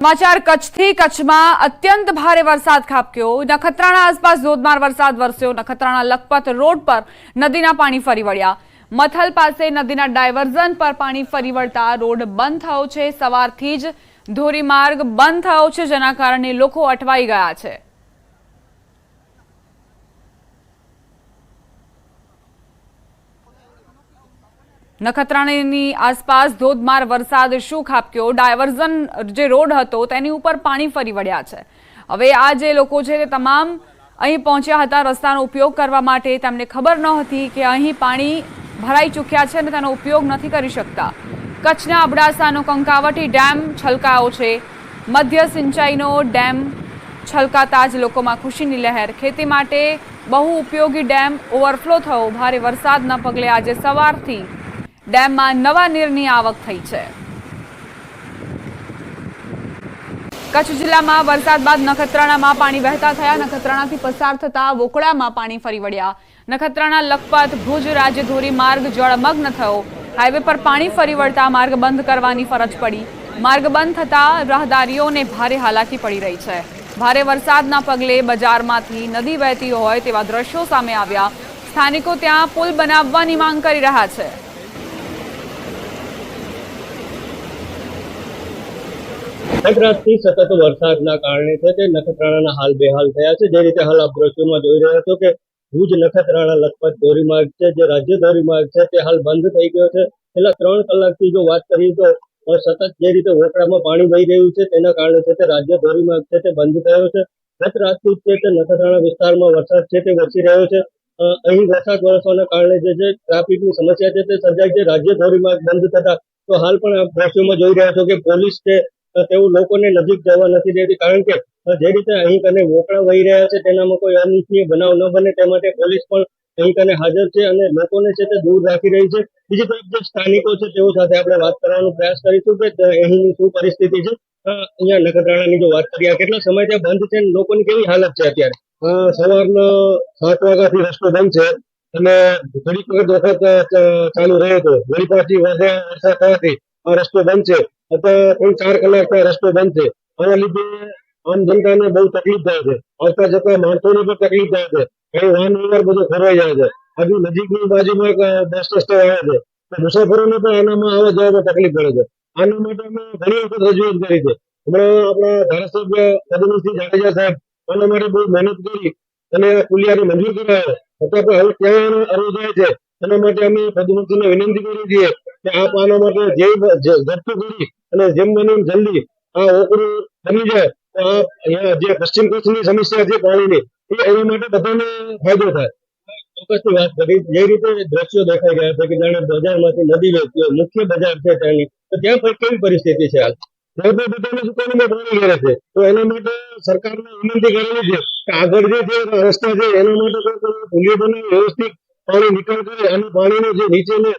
समाचार कच्छथी कच्छमां अत्यंत भारे वरसाद खाबक्यो। नखत्राणा आसपास धोधमार वरसाद वरस्यो। नखत्राणा लखपत रोड पर नदीना पाणी फरी वळ्या। मथल पासे नदीना डायवर्जन पर पाणी फरी वळता रोड बंध थयो छे। सवारथी ज धोरीमार्ग बंध थयो छे, जेना कारणे लोको अटवाई गया छे। नखत्राणानी आसपास धोधमार वरसाद शुं खाबक्यो। डायवर्जन जे रोड हतो तेनी उपर पाणी फरी वळ्या छे। हवे आ जे लोको छे ते तमाम અહીં પહોંચ્યા હતા રસ્તાનો ઉપયોગ કરવા માટે। તેમને ખબર નહોતી કે અહીં પાણી ભરાઈ ચૂક્યા છે અને તેનો ઉપયોગ નથી કરી શકતા। કચ્છના અબડાસાનો કંકાવટી ડેમ છલકાયો છે। મધ્ય સિંચાઈનો ડેમ છલકાતા જ લોકોમાં ખુશીની લહેર। ખેતી માટે બહુ ઉપયોગી ડેમ ઓવરફ્લો થયો। ભારે વરસાદના પગલે આજે સવારથી ડેમમાં નવા નીરની આવક થઈ છે। कच्छ जिल्ला में वरसाद बाद नखत्राणा में पानी वहता थया। नखत्राणा थी पसार थता वोकड़ा में पानी फरी वळ्या। नखत्राणा लखपत भुज राज्य धोरीमार्ग जलमग्न थयो। हाईवे पर पानी फरी वळता मार्ग बंद करवानी फरज पड़ी। मार्ग बंद थता राहदारीओने भारे हालाकी पड़ी रही है। भारे वरसादना पगले बजारमांथी नदी वहेती होय तेवा दृश्यो सामे आव्या। स्थानिको त्यां पुल बनाववानी मांग करी रह्या छे। रातथी सतत वरसादना कारणे नखत्राणाना हाल बेहाल थया छे। जे रीते हाल आप दृश्योमां जोई रह्या छो के भुज नखत्राणा लखपत धोरीमार्ग छे, जे राज्य धोरीमार्ग छे ते हाल बंद थई गयो छे। छेल्ला 3 कलाकथी जो वात करीए तो सतत जे रीते वोकड़ामां पाणी वही रह्युं छे तेना कारणे छे ते राज्य धोरीमार्ग छे ते बंद थयो छे। गत रातथी छे ते नखत्राणा विસ્તારમાં वरसाद छे ते वरसी રહ્યો છે। અહીં વરસાદ વરસવાના કારણે જે ટ્રાફિકની સમસ્યા છે તે સર્જાય છે। રાજ્ય ધોરીમાર્ગ બંધ થતા તો હાલ પણ આપ દ્રશ્યોમાં જોઈ રહ્યા છો કે પોલીસ છે તેઓ લોકોને નજીક જવા નથી દેતી, કારણ કે જે રીતે અહીં કને વોકળા વહી રહ્યા છે તેનામાં કોઈ અનિચ્છનીય બનાવ ન બને તે માટે પોલીસ પણ અહીં કને હાજર છે અને લોકોને છે તે દૂર રાખી રહી છે। બીજી તરફ જે સ્થાનિકો છે તેઓ સાથે આપણે વાત કરવાનો પ્રયાસ કરીશું કે અહીંની શું પરિસ્થિતિ છે। અહીંયા નખત્રાણાની જો વાત કરીએ, કેટલા સમયથી બંધ છે, લોકોની કેવી હાલત છે અત્યારે? સવારના 7 વાગ્યાથી રસ્તો બંધ છે અને ઘડીક વખત ચાલુ રહ્યો હતો, વળી પાછી વરસાદ થવાથી આ રસ્તો બંધ છે। 3-4 કલાક રસ્તો બંધ છે। આના લીધે આમ જનતાને બહુ તકલીફ થાય છે। આવતા જતા માણસોને પણ તકલીફ થાય છે। અહીં વાહન વ્યવહાર બધો ખોરવાઈ જાય છે। હજુ નજીકની બાજુમાં એક બસ સ્ટેશન આવે છે તો મુસાફરોને પણ આનામાં આવવા જવામાં તકલીફ પડે છે। આના માટે અમે ઘણી વખત રજૂઆત કરી છે। હમણાં આપણા ધારાસભ્ય પદ્મસિંહ જાડેજા સાહેબ આના માટે બહુ મહેનત કરી અને પુલિયાને મંજૂર કરાયો, છતાં પણ હવે ક્યાં અરજ જાય છે। એના માટે અમે પદ્મસિંહને વિનંતી કરી છીએ કે આપ આના માટે જે ઝડપી કરી અને જેમ બને એમ જલ્દી આ ઓકરું બની જાય તો આ અહીંયા જે પશ્ચિમ કચ્છની સમસ્યા છે પાણીની એના માટે બધાને ફાયદો થાય। ચોક્કસની વાત કરી, જે રીતે દ્રશ્યો દેખાઈ રહ્યા છે કે જાણે બજારમાંથી નદી વહેતી હોય, મુખ્ય બજાર છે ત્યાંની, તો ત્યાં કેવી પરિસ્થિતિ છે હાલ? ત્યાં તો બધાને દુકાનોમાં પાણી ઘેરે છે, તો એના માટે સરકારને વિનંતી કરેલી છે કે આગળ જે રસ્તા છે એના માટે પુલિયો બનાવી વ્યવસ્થિત પાણી નિકાલ કરે અને પાણીનો જે નીચે ને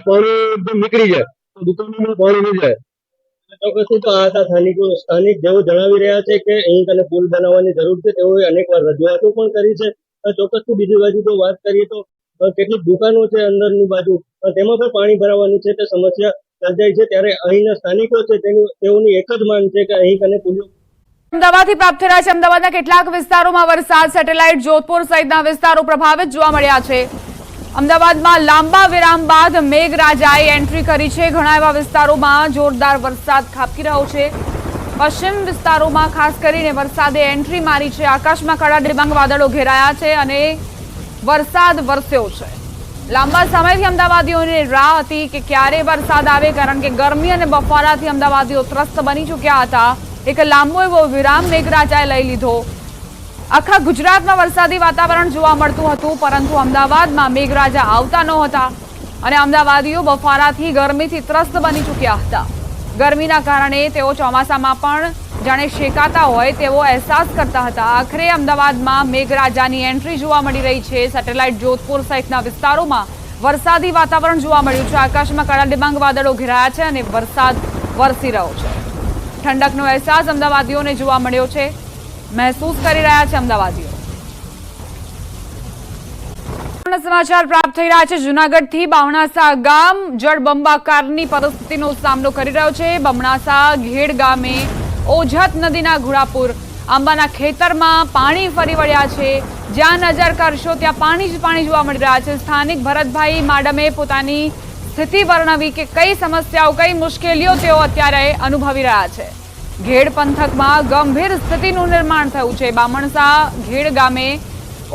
પાણી એકદમ નીકળી જાય તો દુકાનોમાં પાણી નહીં જાય। ચોક્કસથી તો આ હતા સ્થાનિક જેઓ જણાવી રહ્યા છે કે અહીં કને પુલ બનાવવાની જરૂર છે। તેઓએ અનેકવાર રજૂઆતો પણ કરી છે। ચોક્કસથી બીજી બાજુ તો વાત કરીએ તો કેટલીક દુકાનો છે અંદરની બાજુ, તેમાં પણ પાણી ભરાવાની છે તે સમસ્યા સર્જાય છે। ત્યારે અહીંના સ્થાનિકો છે તેઓની એક જ માંગ છે કે અહીં કને પુલિયો। અમદાવાદથી પ્રાપ્ત થઈ રહ્યા છે। અમદાવાદના કેટલાક વિસ્તારોમાં વરસાદ, સેટેલાઇટ જોધપુર સહિતના વિસ્તારો પ્રભાવિત જોવા મળ્યા છે। અમદાવાદમાં લાંબા વિરામ બાદ મેઘરાજાએ એન્ટ્રી કરી છે। ઘણા એવા વિસ્તારોમાં જોરદાર વરસાદ ખાબકી રહ્યો છે। પશ્ચિમ વિસ્તારોમાં ખાસ કરીને વરસાદે એન્ટ્રી મારી છે। આકાશમાં કાળા ડિબાંગ વાદળો ઘેરાયા છે અને વરસાદ વરસ્યો છે। લાંબા સમયથી અમદાવાદીઓની રાહ હતી કે ક્યારે વરસાદ આવે, કારણ કે ગરમી અને બફારાથી અમદાવાદીઓ ત્રસ્ત બની ચૂક્યા હતા। એક લાંબો એવો વિરામ મેઘરાજાએ લઈ લીધો। આખા ગુજરાતમાં વરસાદી વાતાવરણ જોવા મળતું હતું, પરંતુ અમદાવાદમાં મેઘરાજા આવતા નહોતા અને અમદાવાદીઓ બફારાથી ગરમીથી ત્રસ્ત બની ચૂક્યા હતા। ગરમીના કારણે તેઓ ચોમાસામાં પણ જાણે શેકાતા હોય તેવો અહેસાસ કરતા હતા। આખરે અમદાવાદમાં મેઘરાજાની એન્ટ્રી જોવા મળી રહી છે। સેટેલાઇટ જોધપુર સહિતના વિસ્તારોમાં વરસાદી વાતાવરણ જોવા મળ્યું છે। આકાશમાં કાળા ડિબાંગ વાદળો ઘેરાયા છે અને વરસાદ વરસી રહ્યો છે। ઠંડકનો અહેસાસ અમદાવાદીઓને જોવા મળ્યો છે, મહેસૂસ કરી રહ્યા છે અમદાવાદીઓ। સમાચાર પ્રાપ્ત થઈ રહ્યા છે જૂનાગઢથી। બમણાસા ગામ જળબંબાકારની પરિસ્થિતિનો સામનો કરી રહ્યો છે। બમણાસા ઘેડ ગામે ઓજત નદીના ઘોડાપુર આંબાના ખેતરમાં પાણી ફરી વળ્યા છે। જ્યાં નજર કરશો ત્યાં પાણી જ પાણી જોવા મળી રહ્યા છે। સ્થાનિક ભરતભાઈ માડમે પોતાની સ્થિતિ વર્ણવી કે કઈ સમસ્યાઓ કઈ મુશ્કેલીઓ તેઓ અત્યારે અનુભવી રહ્યા છે। ઘેડ પંથકમાં ગંભીર સ્થિતિનું નિર્માણ થયું છે। બામણસા ઘેડ ગામે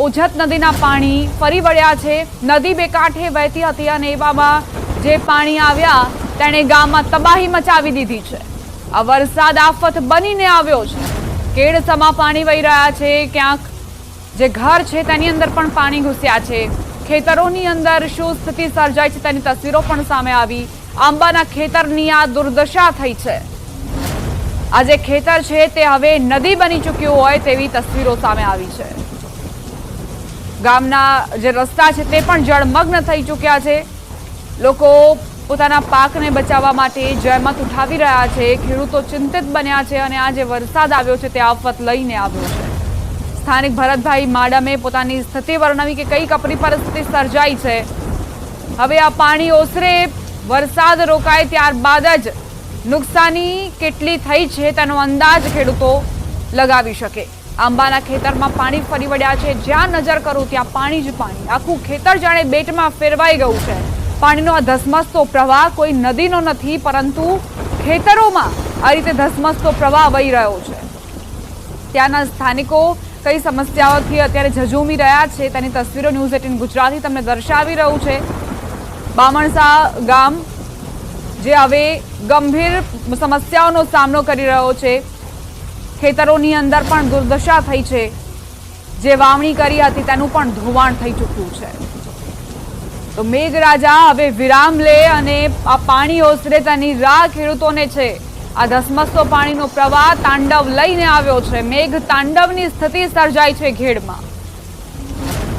ઓજત નદીના પાણી ફરી વળ્યા છે। નદી બે કાંઠે વહેતી હતી અને એવામાં જે પાણી આવ્યા તેણે ગામમાં તબાહી મચાવી દીધી છે। આ વરસાદ આફત બનીને આવ્યો છે। કેડસમાં પાણી વહી રહ્યા છે। ક્યાંક જે ઘર છે તેની અંદર પણ પાણી ઘૂસ્યા છે। ખેતરોની અંદર શું સ્થિતિ સર્જાઈ છે તેની તસવીરો પણ સામે આવી। આંબાના ખેતરની આ દુર્દશા થઈ છે। આ જે ખેતર છે તે હવે નદી બની ચૂક્યું હોય તેવી તસવીરો સામે આવી છે। ગામના જે રસ્તા છે તે પણ જળમગ્ન થઈ ચૂક્યા છે। લોકો પોતાના પાકને બચાવવા માટે જહેમત ઉઠાવી રહ્યા છે। ખેડૂતો ચિંતિત બન્યા છે અને આ જે વરસાદ આવ્યો છે તે આફત લઈને આવ્યો છે। સ્થાનિક ભરતભાઈ માડમે પોતાની સ્થિતિ વર્ણવી કે કઈ કપરી પરિસ્થિતિ સર્જાઈ છે। હવે આ પાણી ઓસરે, વરસાદ રોકાય ત્યારબાદ જ નુકસાની કેટલી થઈ છે તેનો અંદાજ ખેડૂતો લગાવી શકે। આંબાના ખેતરમાં પાણી ફરી વળ્યા છે। જ્યાં નજર કરું ત્યાં પાણી જ પાણી। આખું ખેતર જાણે બેટમાં ફેરવાઈ ગયું છે। પાણીનો આ ધસમસતો પ્રવાહ કોઈ નદીનો નથી પરંતુ ખેતરોમાં આ રીતે ધસમસતો પ્રવાહ વહી રહ્યો છે। ત્યાંના સ્થાનિકો કઈ સમસ્યાઓથી અત્યારે ઝઝૂમી રહ્યા છે તેની તસવીરો ન્યૂઝ 18 ગુજરાતી તમને દર્શાવી રહ્યું છે। બામણસા ગામ જે હવે ગંભીર સમસ્યાઓનો સામનો કરી રહ્યો છે। ખેતરોની અંદર પણ દુર્દશા થઈ છે। જે વાવણી કરી હતી તેનું પણ ધોવાણ થઈ ચૂક્યું છે। તો મેઘરાજા હવે વિરામ લે અને આ પાણી ઓસરે તેની રાહ ખેડૂતોને છે। આ ધસમસતો પાણીનો પ્રવાહ તાંડવ લઈને આવ્યો છે। મેઘ તાંડવની સ્થિતિ સર્જાઈ છે ઘેડમાં।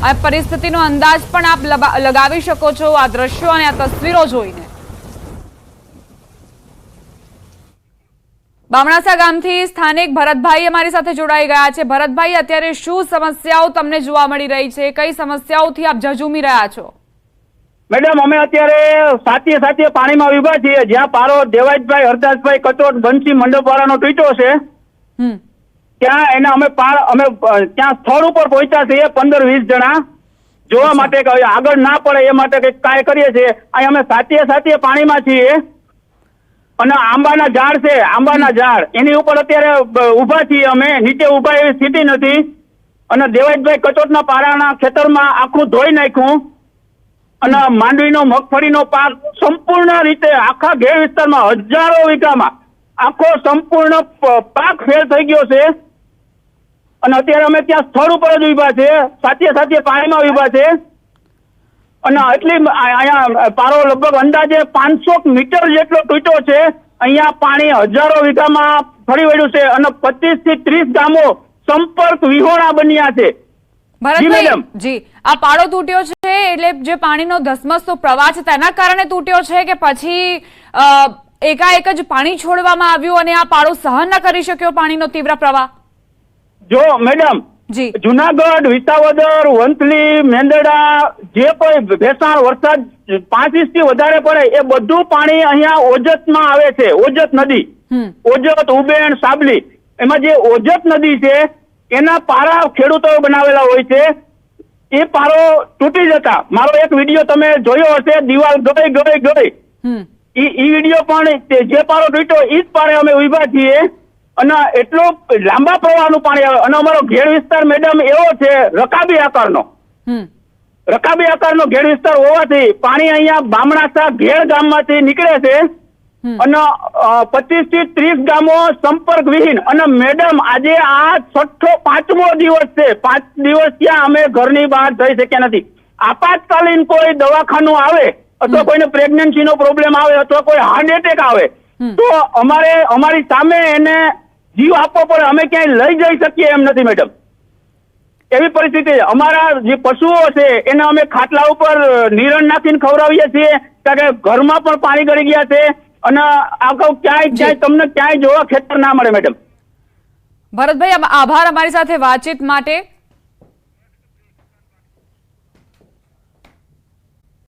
આ પરિસ્થિતિનો અંદાજ પણ આપ લગાવી શકો છો આ દ્રશ્યો અને આ તસવીરો જોઈને। બામણાસા ગામથી સ્થાનિક ભરતભાઈ અમારી સાથે જોડાઈ ગયા છે। ભરતભાઈ, અત્યારે શું સમસ્યાઓ તમને જોવા મળી રહી છે? કઈ સમસ્યાઓથી આપ ઝઝૂમી રહ્યા છો? મેડમ, અમે અત્યારે સાતીએ સાતીએ પાણીમાં ઉભા છીએ। જ્યાં પારો દેવાજભાઈ, હરદાસભાઈ કટોટ, બંસી મંડપવાળાનો તૂટ્યો છે ત્યાં એને અમે ત્યાં સ્થળ ઉપર પહોંચ્યા છીએ 15-20 જણા જોવા માટે કે આગળ ના પડે એ માટે કંઈક કાય કરીએ છીએ। અહીં અમે સાતીએ સાતીએ પાણીમાં છીએ અને આંબાના ઝાડ છે, આંબાના ઝાડ એની ઉપર અત્યારે ઉભા છીએ અમે। નીચે ઉભા એવી સ્થિતિ નથી અને દેવાજભાઈ કટોટના પારાના ખેતરમાં આખું ધોઈ નાખ્યું અને માંડવીનો મગફળીનો પાક સંપૂર્ણ રીતે આખા ઘેડ વિસ્તારમાં હજારો વીઘામાં આખો સંપૂર્ણ પાક ફેલ થઈ ગયો છે અને અત્યારે અમે ત્યાં સ્થળ ઉપર જ ઉભા છે। સાતીએ સાતીએ પાણીમાં ઉભા છે અને એટલી અહીંયા પારો લગભગ અંદાજે 500 મીટર જેટલો તૂટ્યો છે। અહીંયા પાણી હજારો વીઘામાં ફરી વળ્યું છે અને 25 થી 30 ગામો સંપર્ક વિહોણા બન્યા છે। ભરતભાઈ જી, આ પાડો તૂટ્યો છે એટલે જે પાણીનો ધસમસતો પ્રવાહ છે તેના કારણે તૂટ્યો છે કે પછી એકાએક જ પાણી છોડવામાં આવ્યું અને આ પાડો સહન ન કરી શક્યો પાણીનો તીવ્ર પ્રવાહ? જો મેડમ, જી, જુનાગઢ, વિસાવદર, વંથલી, મેંદરડા જે કોઈ ભેસાણ વરસાદ 5 ઇંચથી વધારે પડે એ બધું પાણી અહીંયા ઓજતમાં આવે છે। ઓજત નદી, ઓજત, ઉબેણ, સાબલી, એમાં જે ઓજત નદી છે એના પારા ખેડૂતોએ બનાવેલા હોય છે। એ પારો તૂટી જતા મારો એક વિડીયો તમે જોયો હશે, દિવાલ ગઈ ઈ વિડીયો પણ જે પારો તૂટ્યો એ જ પારે અમે ઉભા છીએ અને એટલો લાંબા પ્રવાહનું પાણી આવે અને અમારો ઘેડ વિસ્તાર મેડમ એવો છે રકાબી આકારનો ઘેડ વિસ્તાર હોવાથી પાણી અહીંયા બામણાસા ઘેડ ગામમાંથી નીકળે છે અને 25 થી 30 ગામો સંપર્ક વિહીન। અને મેડમ, આજે આ 5મો દિવસ છે। 5 દિવસ ત્યાં અમે ઘરની બહાર જઈ શક્યા નથી। આપાતકાલીન કોઈ દવાખાનું આવે અથવા કોઈને પ્રેગ્નન્સીનો પ્રોબ્લેમ આવે અથવા કોઈ હાર્ટ એટેક આવે તો અમારી સામે એને જીવ આપવો પડે। અમે ક્યાંય લઈ જઈ શકીએ એમ નથી મેડમ। એવી પરિસ્થિતિ અમારા જે પશુઓ છે એને અમે ખાટલા ઉપર નિરણ નાખીને ખવડાવીએ છીએ કારણ કે ઘરમાં પણ પાણી ગળી ગયા છે અને આ ક્યાંય તમને ક્યાંય જોવા ખેતર ના મળે મેડમ। ભરતભાઈ, આભાર અમારી સાથે વાતચીત માટે।